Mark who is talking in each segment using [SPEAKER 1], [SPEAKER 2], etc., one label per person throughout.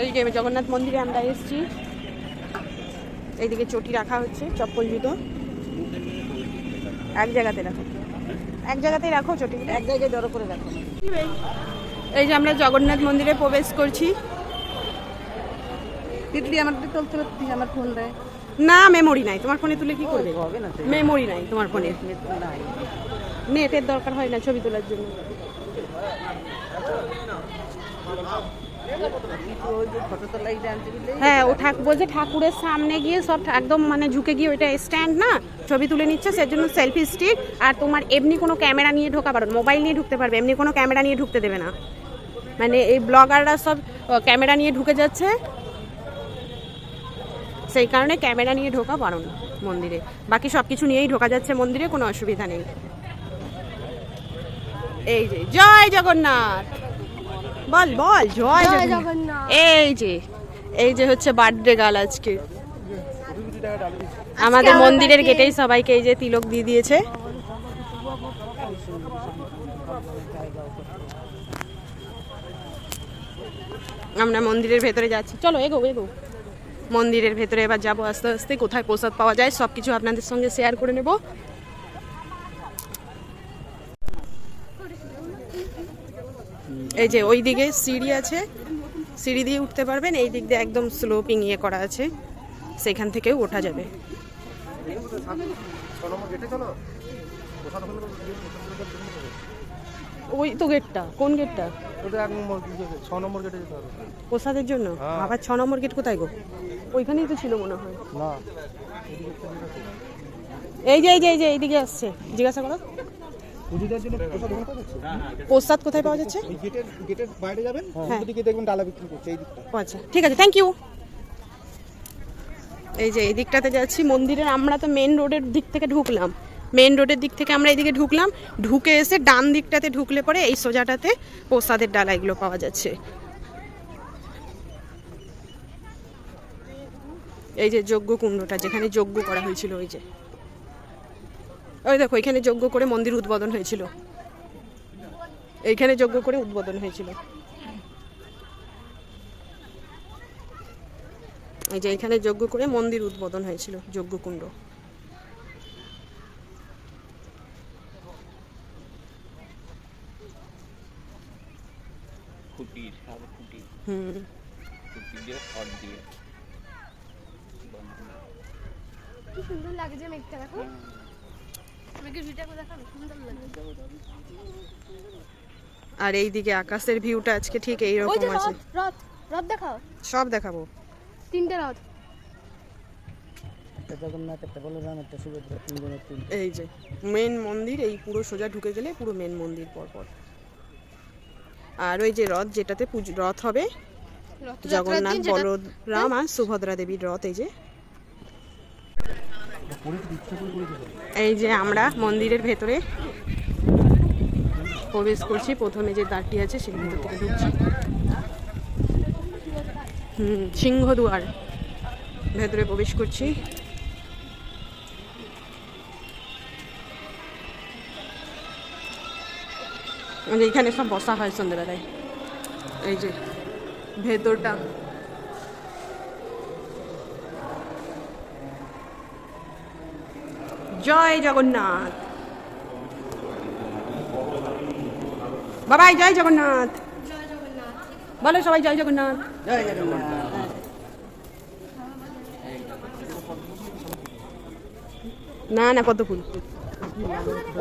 [SPEAKER 1] এই যে জগন্নাথ মন্দিরে আমরা এসেছি, এইদিকে চটি রাখা হচ্ছে, চপ্পল জুতো এক জায়গাতে রাখো, এক জায়গাতেই রাখো চটি,
[SPEAKER 2] এক জায়গায় জড়ো করে রাখো।
[SPEAKER 1] এই যে আমরা জগন্নাথ মন্দিরে প্রবেশ করছি।
[SPEAKER 2] তিতলি আমার তুলতে আমার ফোন দেয়
[SPEAKER 1] না, মেমোরি নাই তোমার ফোনে, তুলে কি করবে?
[SPEAKER 2] হবে না,
[SPEAKER 1] মেমোরি নাই তোমার ফোনে, নেটের দরকার হয় না ছবি তোলার জন্য। হ্যাঁ, ও বলছে ঠাকুরের সামনে গিয়ে সব একদম মানে ঝুঁকে গিয়ে, ওইটা স্ট্যান্ড না, ছবি তুলে নিচ্ছে, সেজন্য সেলফি স্টিক। আর তোমার এমনি কোনো ক্যামেরা নিয়ে ঢোকা পারো, মোবাইল নিয়ে ঢুকতে পারবে, এমনি কোনো ক্যামেরা নিয়ে ঢুকতে দেবে না। মানে এই ব্লগাররা সব ক্যামেরা নিয়ে ঢুকে যাচ্ছে, সেই কারণে ক্যামেরা নিয়ে ঢোকা বারণ মন্দিরে। বাকি সব কিছু নিয়েই ঢোকা যাচ্ছে মন্দিরে, কোনো অসুবিধা নেই। এই যে জয় জগন্নাথ, বল বল জয় জগন্নাথ। এই যে হচ্ছে বার্থডে গার্ল আজকে আমাদের মন্দিরের গেটেই সবাইকে এই যে তিলক দিয়ে দিয়েছে। আমরা মন্দিরের ভেতরে যাচ্ছি, চলো এগো এগো। মন্দিরের ভেতরে এবার যাবো আস্তে আস্তে, কোথায় প্রসাদ পাওয়া যায় সব কিছু আপনাদের সঙ্গে শেয়ার করে নেব। এই যে ওই দিকে সিঁড়ি আছে, সিঁড়ি দিয়ে উঠতে পারবেন, এই দিক দিয়ে একদম স্লোপিং ইয়ে করা আছে, সেখান থেকেও ওঠা যাবে। ওই তো গেটটা, কোন গেটটা? প্রসাদের জন্য আবার 6 নম্বর গেট কোথায় গো? ওইখানেই তো ছিল মনে হয়। এই যে এই যে এই যে এইদিকে আসছে, জিজ্ঞাসা করো প্রসাদ কোথায় পাওয়া যাচ্ছে।
[SPEAKER 3] গেটের বাইরে যাবেন, ওইদিকে দেখবেন ডালা বিক্রি করছে, এই দিকটা।
[SPEAKER 1] আচ্ছা ঠিক আছে, থ্যাংক ইউ। এই যে এই দিকটাতে যাচ্ছি মন্দিরের, আমরা তো মেন রোডের দিক থেকে ঢুকলাম, মেন রোডের দিক থেকে আমরা এইদিকে ঢুকলাম, ঢুকে এসে ডান দিকটাতে ঢুকলে পরে এই সোজাটাতে প্রসাদের ডালা এগুলো পাওয়া যাচ্ছে। এই যে যজ্ঞ কুণ্ডটা, যেখানে যজ্ঞ করা হয়েছিল, ওই যে ওই দেখো এখানে যজ্ঞ করে মন্দির উদ্বোধন হয়েছিল, এইখানে যজ্ঞ করে উদ্বোধন হয়েছিল। এই যে এখানে যজ্ঞ করে মন্দির উদ্বোধন হয়েছিল, যজ্ঞকুণ্ড।
[SPEAKER 4] কি সুন্দর লাগছে মেঘটা, দেখো মেঘের ভিউটা দেখো, সুন্দর লাগছে।
[SPEAKER 1] আর এইদিকে আকাশের ভিউটা আজকে ঠিক এইরকম আছে।
[SPEAKER 4] রথ রথ দেখাও,
[SPEAKER 1] সব দেখাবো,
[SPEAKER 4] 3টে রথ,
[SPEAKER 2] একটা জগন্নাথ, একটা বলরাম, একটা সুভদ্রা, 3 জনের 3।
[SPEAKER 1] এই যে মেন মন্দির, এই পুরো সোজা ঢুকে গেলে পুরো মেন মন্দির পরপর। আর ওই যে রথ, যেটাতে রথ হবে জগন্নাথ, বলরাম আর সুভদ্রা দেবীর রথ। এই যে আমরা মন্দিরের ভেতরে প্রবেশ করছি, প্রথমে যে দ্বারটি আছে সেখান থেকে ঢুকছি। সিংহদুয়ার ভেতরে প্রবেশ করছি। এইখানে সব বসা হয় সন্ধ্যেবেলায়। এই যে ভেতরটা, জয় জগন্নাথ, বাবাই জয় জগন্নাথ, বলো সবাই জয় জগন্নাথ,
[SPEAKER 2] জয় জগন্নাথ।
[SPEAKER 1] না না কত ফুল,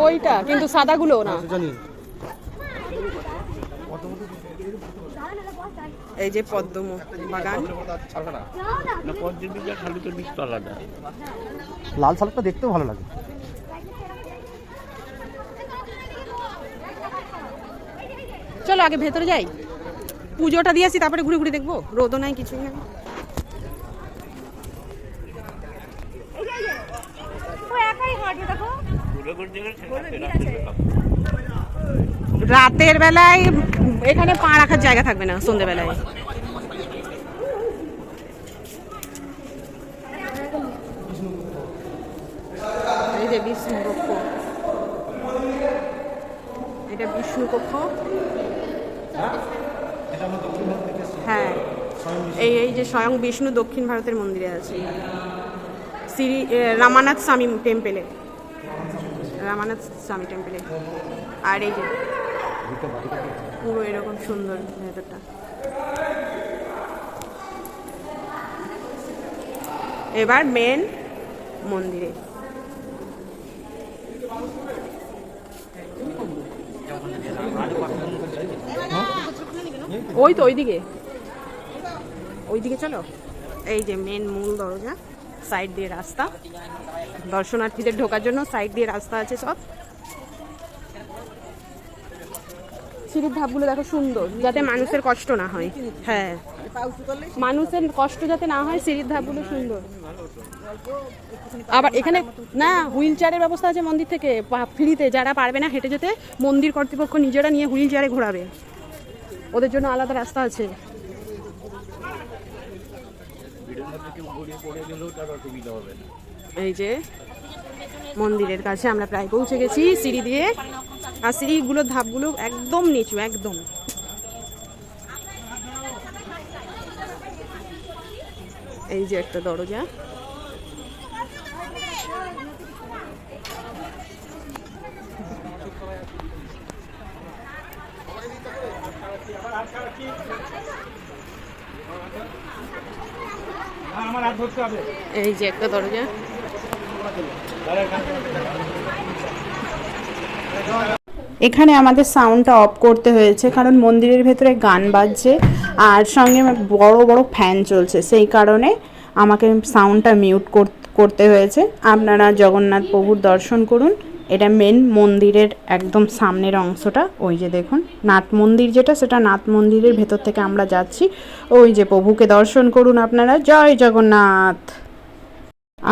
[SPEAKER 1] ওইটা কিন্তু সাদাগুলো না। এই যে পদ্ম বাগান,
[SPEAKER 3] লাল সালটা দেখতেও ভালো লাগে।
[SPEAKER 1] চলো আগে ভেতরে যাই, পুজোটা দিয়ে আসি, তারপরে ঘুরে ঘুরে দেখবো, রোদও নাই কিছুই নাই। রাতের বেলায় এখানে পা রাখার জায়গা থাকবে না, সন্ধ্যেবেলায়। এই যে বিষ্ণু কক্ষ, এটা বিষ্ণু কক্ষ। হ্যাঁ এই যে স্বয়ং বিষ্ণু দক্ষিণ ভারতের মন্দিরে আছে, শ্রী রামানাথ স্বামী টেম্পেলে, রামানাথ স্বামী টেম্পেলে। আর এই যে পুরো এরকম সুন্দর ভেতরটা। এবার মেন মন্দিরে। ওই তো ওইদিকে চলো। এই যে মেন মূল দরজা, সাইড দিয়ে রাস্তা, দর্শনার্থীদের ঢোকার জন্য সাইড দিয়ে রাস্তা আছে সব। সিঁড়ির ধাপগুলো দেখো সুন্দর, যাতে মানুষের কষ্ট না হয়। হ্যাঁ, মানুষের কষ্ট যাতে না হয়, সিঁড়ির ধাপগুলো সুন্দর। আবার এখানে না হুইল চেয়ারের ব্যবস্থা আছে মন্দির থেকে ফ্রিতে, যারা পারবে না হেঁটে যেতে মন্দির কর্তৃপক্ষ নিজেরা নিয়ে হুইল চেয়ারে ঘোরাবে, ওদের জন্য আলাদা রাস্তা আছে। এই যে মন্দিরের কাছে আমরা প্রায় পৌঁছে গেছি সিঁড়ি দিয়ে, আর সিঁড়িগুলোর ধাপগুলো একদম নিচু, একদম। এই যে একটা দরজা, এই যে একটা দরজা। এখানে আমাদের সাউন্ডটা অফ করতে হয়েছে, কারণ মন্দিরের ভেতরে গান বাজছে আর সঙ্গে বড় বড় ফ্যান চলছে, সেই কারণে আমাকে সাউন্ডটা মিউট করতে হয়েছে। আপনারা জগন্নাথ প্রভুর দর্শন করুন। এটা মেন মন্দিরের একদম সামনের অংশটা। ওই যে দেখুন নাট মন্দির যেটা, সেটা নাট মন্দিরের ভেতর থেকে আমরা যাচ্ছি। ওই যে প্রভুকে দর্শন করুন আপনারা। জয় জগন্নাথ।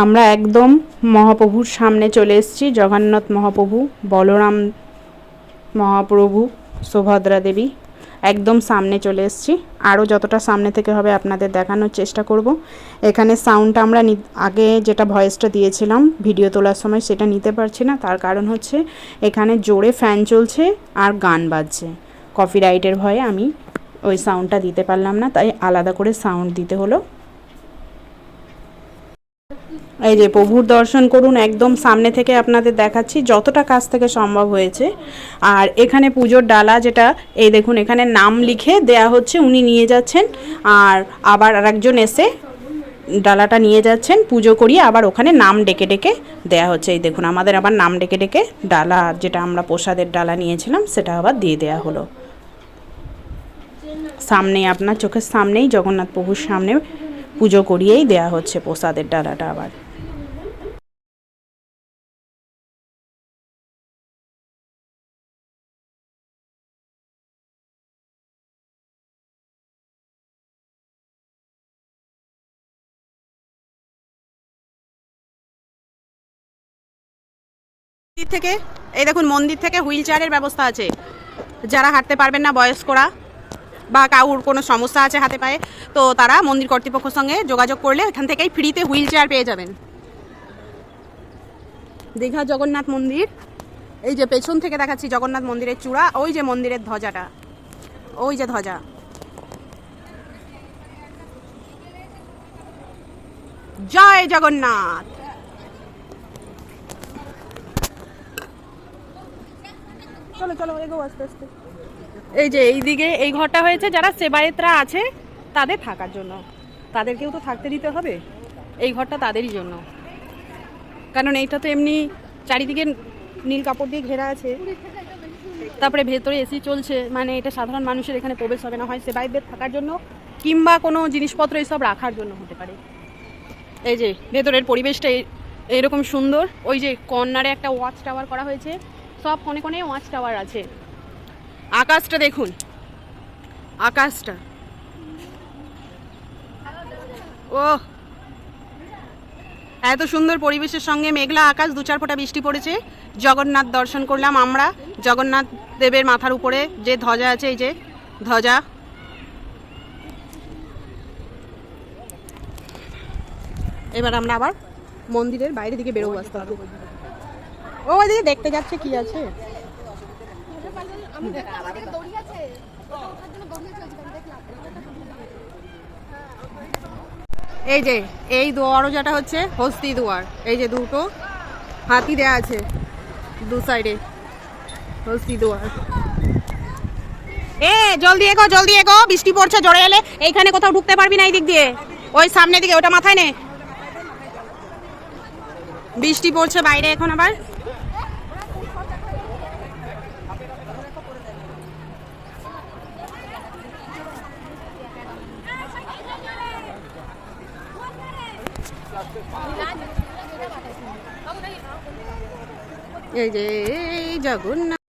[SPEAKER 1] আমরা একদম মহাপ্রভুর সামনে চলে এসেছি। জগন্নাথ মহাপ্রভু, বলরাম মহাপ্রভু, সুভদ্রা দেবী, একদম সামনে চলে এসেছি। আরও যতটা সামনে থেকে হবে আপনাদের দেখানোর চেষ্টা করব। এখানে সাউন্ডটা আমরা আগে যেটা ভয়েসটা দিয়েছিলাম ভিডিও তোলার সময়, সেটা নিতে পারছি না। তার কারণ হচ্ছে এখানে জোরে ফ্যান চলছে আর গান বাজছে। কপিরাইটের ভয়ে আমি ওই সাউন্ডটা দিতে পারলাম না, তাই আলাদা করে সাউন্ড দিতে হলো। এই যে প্রভুর দর্শন করুন, একদম সামনে থেকে আপনাদের দেখাচ্ছি যতটা কাছ থেকে সম্ভব হয়েছে। আর এখানে পুজোর ডালা যেটা, এই দেখুন এখানে নাম লিখে দেয়া হচ্ছে, উনি নিয়ে যাচ্ছেন, আর আবার আরেকজন এসে ডালাটা নিয়ে যাচ্ছেন, পুজো করিয়ে আবার ওখানে নাম ডেকে ডেকে দেয়া হচ্ছে। এই দেখুন আমাদের আবার নাম ডেকে ডেকে ডালা, যেটা আমরা প্রসাদের ডালা নিয়েছিলাম, সেটা আবার দিয়ে দেয়া হলো। সামনেই আপনার চোখের সামনেই জগন্নাথ প্রভুর সামনে পুজো করিয়েই দেয়া হচ্ছে প্রসাদের ডালাটা আবার। থেকে এই দেখুন মন্দির থেকে হুইল চেয়ারের ব্যবস্থা আছে। যারা হাঁটতে পারবেন না, বয়স্করা বা কাউর কোনো সমস্যা আছে হাতে পায়ে, তো তারা মন্দির কর্তৃপক্ষের সঙ্গে যোগাযোগ করলে এখান থেকেই ফ্রিতে হুইল চেয়ার পেয়ে যাবেন। দীঘা জগন্নাথ মন্দির, এই যে পেছন থেকে দেখাচ্ছি জগন্নাথ মন্দিরের চূড়া, ওই যে মন্দিরের ধ্বজাটা, ওই যে ধ্বজা। জয় জগন্নাথ। চলো চলো এগো আস্তে আস্তে। এই যে এইদিকে এই ঘরটা হয়েছে যারা সেবায়েতরা আছে তাদের থাকার জন্য, তাদেরকেও তো থাকতে দিতে হবে। এই ঘরটা তাদেরই জন্য, কারণ এইটা তো এমনি চারিদিকে নীল কাপড় দিয়ে ঘেরা আছে, তারপরে ভেতরে এসি চলছে, মানে এটা সাধারণ মানুষের এখানে প্রবেশ হবে না, হয় সেবায়েতদের থাকার জন্য কিংবা কোনো জিনিসপত্র এইসব রাখার জন্য হতে পারে। এই যে ভেতরের পরিবেশটা এরকম সুন্দর। ওই যে কর্নারে একটা ওয়াচ টাওয়ার করা হয়েছে, সব কোণে কোণে ওয়াচ টাওয়ার আছে। আকাশটা দেখুন, আকাশটা ও এত সুন্দর পরিবেশের সঙ্গে মেঘলা আকাশ, 2-4 ফোঁটা বৃষ্টি পড়েছে। জগন্নাথ দর্শন করলাম আমরা। জগন্নাথ দেবের মাথার উপরে যে ধ্বজা আছে, এই যে ধ্বজা, এবার আমরা আবার মন্দিরের বাইরের দিকে বেরোবো আসতে হবে। ও ওইদিকে দেখতে যাচ্ছে কি আছে। এই যে এই দরজাটা হচ্ছে হস্তি দুয়ার, এই যে দুটো হাতি দেয়া আছে দু সাইডে, হস্তি দুয়ার। জলদি এগো, বৃষ্টি পড়ছে, জোরে এলে এইখানে কোথাও ঢুকতে পারবি না, এই দিক দিয়ে ওই সামনের দিকে, ওটা মাথায় নে। বৃষ্টি পড়ছে বাইরে এখন আবার। এই যে জগন্নাথ